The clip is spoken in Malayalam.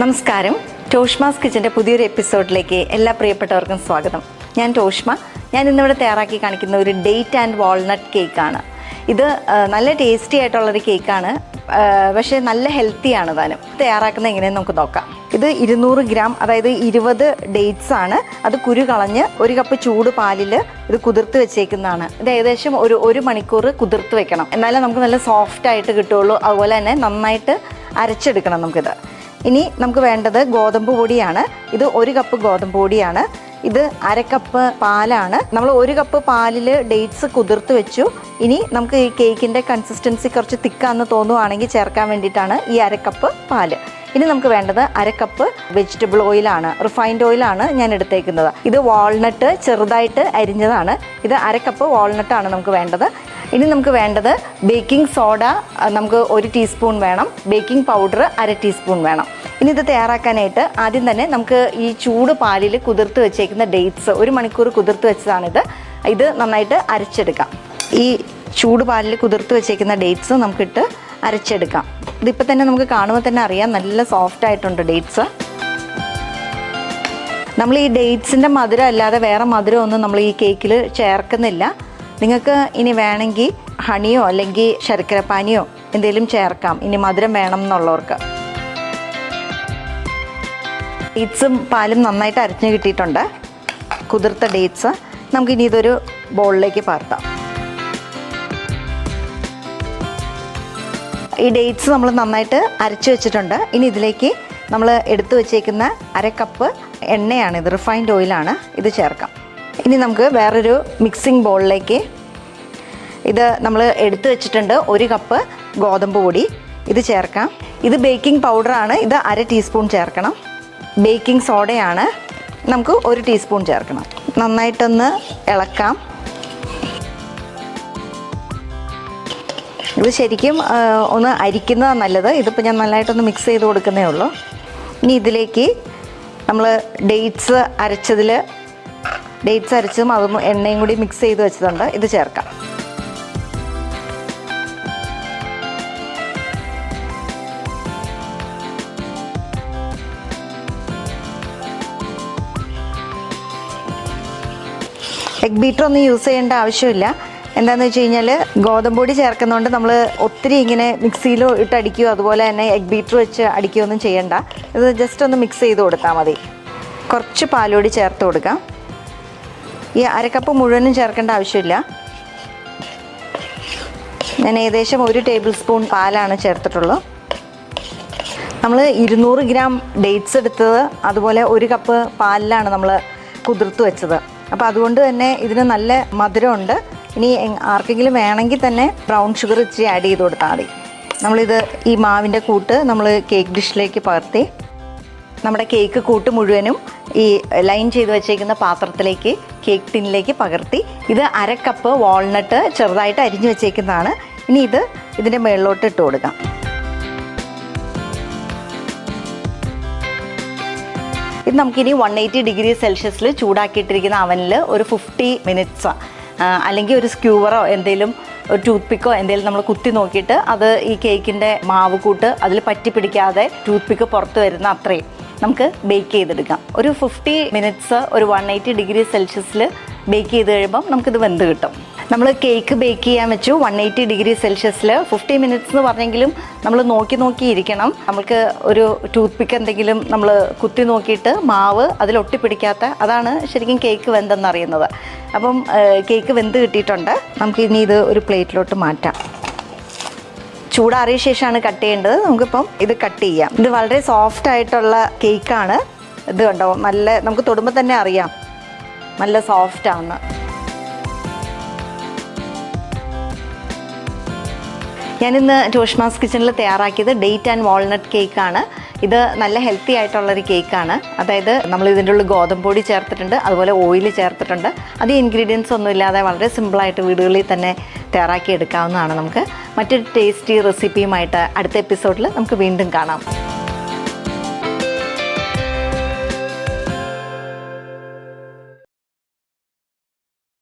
നമസ്കാരം. ടോഷ്മാസ് കിച്ചൻ്റെ പുതിയൊരു എപ്പിസോഡിലേക്ക് എല്ലാ പ്രിയപ്പെട്ടവർക്കും സ്വാഗതം. ഞാൻ ടോഷ്മ. ഞാൻ ഇന്നിവിടെ തയ്യാറാക്കി കാണിക്കുന്ന ഒരു ഡേറ്റ് ആൻഡ് വാൾനട്ട് കേക്കാണ്. ഇത് നല്ല ടേസ്റ്റി ആയിട്ടുള്ളൊരു കേക്കാണ്, പക്ഷേ നല്ല ഹെൽത്തിയാണ് താനും. തയ്യാറാക്കുന്നത് എങ്ങനെയെന്ന് നമുക്ക് നോക്കാം. ഇത് 200 ഗ്രാം, അതായത് 20 ഡേറ്റ്സ് ആണ്. അത് കുരു കളഞ്ഞ് 1 കപ്പ് ചൂട് പാലിൽ ഇത് കുതിർത്ത് വെച്ചേക്കുന്നതാണ്. ഇത് ഏകദേശം ഒരു മണിക്കൂർ കുതിർത്ത് വെക്കണം, എന്നാലേ നമുക്ക് നല്ല സോഫ്റ്റ് ആയിട്ട് കിട്ടുള്ളൂ. അതുപോലെ തന്നെ നന്നായിട്ട് അരച്ചെടുക്കണം നമുക്കിത്. ഇനി നമുക്ക് വേണ്ടത് ഗോതമ്പ് പൊടിയാണ്. ഇത് 1 കപ്പ് ഗോതമ്പ് പൊടിയാണ്. ഇത് 1/2 കപ്പ് പാലാണ്. നമ്മൾ 1 കപ്പ് പാലിൽ ഡേറ്റ്സ് കുതിർത്ത് വെച്ചു. ഇനി നമുക്ക് ഈ കേക്കിൻ്റെ കൺസിസ്റ്റൻസി കുറച്ച് തിക്കാന്ന് തോന്നുവാണെങ്കിൽ ചേർക്കാൻ വേണ്ടിയിട്ടാണ് ഈ 1/2 കപ്പ് പാല്. ഇനി നമുക്ക് വേണ്ടത് 1/2 കപ്പ് വെജിറ്റബിൾ ഓയിലാണ്, റിഫൈൻഡ് ഓയിലാണ് ഞാൻ എടുത്തേക്കുന്നത്. ഇത് വാൾനട്ട് ചെറുതായിട്ട് അരിഞ്ഞതാണ്. ഇത് 1/2 കപ്പ് വാൾനട്ടാണ് നമുക്ക് വേണ്ടത്. ഇനി നമുക്ക് വേണ്ടത് ബേക്കിംഗ് സോഡ നമുക്ക് 1 ടീസ്പൂൺ വേണം. ബേക്കിംഗ് പൗഡർ 1/2 ടീസ്പൂൺ വേണം. ഇനി ഇത് തയ്യാറാക്കാനായിട്ട് ആദ്യം തന്നെ നമുക്ക് ഈ ചൂട് പാലിൽ കുതിർത്ത് വെച്ചേക്കുന്ന ഡേറ്റ്സ് 1 മണിക്കൂർ കുതിർത്ത് വെച്ചതാണിത്. ഇത് നന്നായിട്ട് അരച്ചെടുക്കാം. ഈ ചൂട് പാലിൽ കുതിർത്ത് വെച്ചേക്കുന്ന ഡേറ്റ്സ് നമുക്കിട്ട് അരച്ചെടുക്കാം. ഇതിപ്പോൾ തന്നെ നമുക്ക് കാണുമ്പോൾ തന്നെ അറിയാം, നല്ല സോഫ്റ്റ് ആയിട്ടുണ്ട് ഡേറ്റ്സ്. നമ്മൾ ഈ ഡേറ്റ്സിൻ്റെ മധുരം അല്ലാതെ വേറെ മധുരമൊന്നും നമ്മൾ ഈ കേക്കിൽ ചേർക്കുന്നില്ല. നിങ്ങൾക്ക് ഇനി വേണമെങ്കിൽ ഹണിയോ അല്ലെങ്കിൽ ശർക്കരപ്പാനിയോ എന്തെങ്കിലും ചേർക്കാം, ഇനി മധുരം വേണം എന്നുള്ളവർക്ക്. ഡേറ്റ്സും പാലും നന്നായിട്ട് അരഞ്ഞ് കിട്ടിയിട്ടുണ്ട്, കുതിർത്ത ഡേറ്റ്സ്. നമുക്കിനി ഇതൊരു ബൗളിലേക്ക് പകർത്താം. ഈ ഡേറ്റ്സ് നമ്മൾ നന്നായിട്ട് അരച്ച് വെച്ചിട്ടുണ്ട്. ഇനി ഇതിലേക്ക് നമ്മൾ എടുത്തു വെച്ചേക്കുന്ന 1/2 കപ്പ് എണ്ണയാണ്, ഇത് റിഫൈൻഡ് ഓയിലാണ്, ഇത് ചേർക്കാം. ഇനി നമുക്ക് വേറൊരു മിക്സിംഗ് ബൗളിലേക്ക് ഇത് നമ്മൾ എടുത്തു വെച്ചിട്ടുണ്ട് 1 കപ്പ് ഗോതമ്പ് പൊടി, ഇത് ചേർക്കാം. ഇത് ബേക്കിംഗ് പൗഡറാണ്, ഇത് 1/2 ടീസ്പൂൺ ചേർക്കണം. ബേക്കിംഗ് സോഡയാണ്, നമുക്ക് 1 ടീസ്പൂൺ ചേർക്കണം. നന്നായിട്ടൊന്ന് ഇളക്കാം. ഇത് ശരിക്കും ഒന്ന് അരിക്കുന്നതാണ് നല്ലത്. ഇതിപ്പോൾ ഞാൻ നല്ലതായിട്ടൊന്ന് മിക്സ് ചെയ്ത് കൊടുക്കുന്നേ ഉള്ളൂ. ഇനി ഇതിലേക്ക് നമ്മൾ ഡേറ്റ്സ് അരച്ചതും അതും എണ്ണയും കൂടി മിക്സ് ചെയ്ത് വെച്ചതുണ്ട്, ഇത് ചേർക്കാം. എഗ് ബീറ്റർ ഒന്നും യൂസ് ചെയ്യേണ്ട ആവശ്യമില്ല. എന്താണെന്ന് വെച്ച് കഴിഞ്ഞാൽ ഗോതമ്പ് പൊടി ചേർക്കുന്നതുകൊണ്ട് നമ്മൾ ഒത്തിരി ഇങ്ങനെ മിക്സിയിലോ ഇട്ട് അടിക്കുകയോ അതുപോലെ തന്നെ എഗ് ബീറ്റർ വെച്ച് അടിക്കുകയോ ഒന്നും ചെയ്യണ്ട. ഇത് ജസ്റ്റ് ഒന്ന് മിക്സ് ചെയ്ത് കൊടുത്താൽ മതി. കുറച്ച് പാലുപൊടി ചേർത്ത് കൊടുക്കാം. ഈ 1/2 കപ്പ് മുഴുവനും ചേർക്കേണ്ട ആവശ്യമില്ല. ഞാൻ ഏകദേശം 1 ടേബിൾ സ്പൂൺ പാലാണ് ചേർത്തിട്ടുള്ളൂ. നമ്മൾ 200 ഗ്രാം ഡേറ്റ്സ് എടുത്തത്, അതുപോലെ 1 കപ്പ് പാലിലാണ് നമ്മൾ കുതിർത്ത് വെച്ചത്. അപ്പോൾ അതുകൊണ്ട് തന്നെ ഇതിന് നല്ല മധുരമുണ്ട്. ഇനി ആർക്കെങ്കിലും വേണമെങ്കിൽ തന്നെ ബ്രൗൺ ഷുഗർ ഇച്ചിരി ആഡ് ചെയ്ത് കൊടുത്താൽ മതി. നമ്മളിത് ഈ മാവിൻ്റെ കൂട്ട് നമ്മൾ കേക്ക് ഡിഷിലേക്ക് പകർത്തി നമ്മുടെ കേക്ക് കൂട്ട് മുഴുവനും ഈ ലൈൻ ചെയ്ത് വെച്ചേക്കുന്ന പാത്രത്തിലേക്ക്, കേക്ക് ടിന്നിലേക്ക് പകർത്തി. ഇത് 1/2 കപ്പ് വാൾനട്ട് ചെറുതായിട്ട് അരിഞ്ഞു വെച്ചേക്കുന്നതാണ്. ഇനി ഇതിൻ്റെ മുകളിലോട്ട് ഇട്ട് കൊടുക്കാം. ഇത് നമുക്കിനി 180 ഡിഗ്രി സെൽഷ്യസിൽ ചൂടാക്കിയിട്ടിരിക്കുന്ന അവനിൽ ഒരു 50 മിനിറ്റ്സ് അല്ലെങ്കിൽ ഒരു സ്ക്യൂവറോ എന്തെങ്കിലും ഒരു ടൂത്ത് പിക്കോ എന്തെങ്കിലും നമ്മൾ കുത്തി നോക്കിയിട്ട് അത് ഈ കേക്കിൻ്റെ മാവ് കൂട്ട് അതിൽ പറ്റി പിടിക്കാതെ ടൂത്ത് പിക്ക് പുറത്ത് വരുന്ന അത്രയും നമുക്ക് ബേക്ക് ചെയ്തെടുക്കാം. ഒരു 50 മിനിറ്റ്സ് ഒരു 180 ഡിഗ്രി സെൽഷ്യസിൽ ബേക്ക് ചെയ്ത് കഴിയുമ്പം നമുക്കിത് വെന്ത് കിട്ടും. നമ്മൾ കേക്ക് ബേക്ക് ചെയ്യാൻ വെച്ചു 180 ഡിഗ്രി സെൽഷ്യസിൽ. 50 മിനിറ്റ്സ് എന്ന് പറഞ്ഞെങ്കിലും നമ്മൾ നോക്കി ഇരിക്കണം. നമുക്ക് ഒരു ടൂത്ത് പിക്ക് എന്തെങ്കിലും നമ്മൾ കുത്തി നോക്കിയിട്ട് മാവ് അതിൽ ഒട്ടിപ്പിടിക്കാത്ത, അതാണ് ശരിക്കും കേക്ക് വെന്തെന്നറിയുന്നത്. അപ്പം കേക്ക് വെന്ത് കിട്ടിയിട്ടുണ്ട്. നമുക്കിനി ഇത് ഒരു പ്ലേറ്റിലോട്ട് മാറ്റാം. ചൂടാറിയ ശേഷമാണ് കട്ട് ചെയ്യേണ്ടത്. നമുക്കിപ്പം ഇത് കട്ട് ചെയ്യാം. ഇത് വളരെ സോഫ്റ്റ് ആയിട്ടുള്ള കേക്കാണ്. ഇത് കണ്ടോ, നല്ല, നമുക്ക് തൊടുമ്പോൾ തന്നെ അറിയാം നല്ല സോഫ്റ്റാണ്. ഞാനിന്ന് ടോഷ്മാസ് കിച്ചണിൽ തയ്യാറാക്കിയത് ഡേറ്റ് ആൻഡ് വാൾനട്ട് കേക്കാണ്. ഇത് നല്ല ഹെൽത്തി ആയിട്ടുള്ളൊരു കേക്കാണ്. അതായത് നമ്മൾ ഇതിൻ്റെ ഉള്ളിൽ ഗോതമ്പ് പൊടി ചേർത്തിട്ടുണ്ട്, അതുപോലെ ഓയിൽ ചേർത്തിട്ടുണ്ട്. അത് ഇൻഗ്രീഡിയൻസ് ഒന്നും ഇല്ലാതെ വളരെ സിമ്പിളായിട്ട് വീടുകളിൽ തന്നെ തയ്യാറാക്കി എടുക്കാവുന്നതാണ്. നമുക്ക് മറ്റൊരു ടേസ്റ്റി റെസിപ്പിയുമായിട്ട് അടുത്ത എപ്പിസോഡിൽ നമുക്ക് വീണ്ടും കാണാം.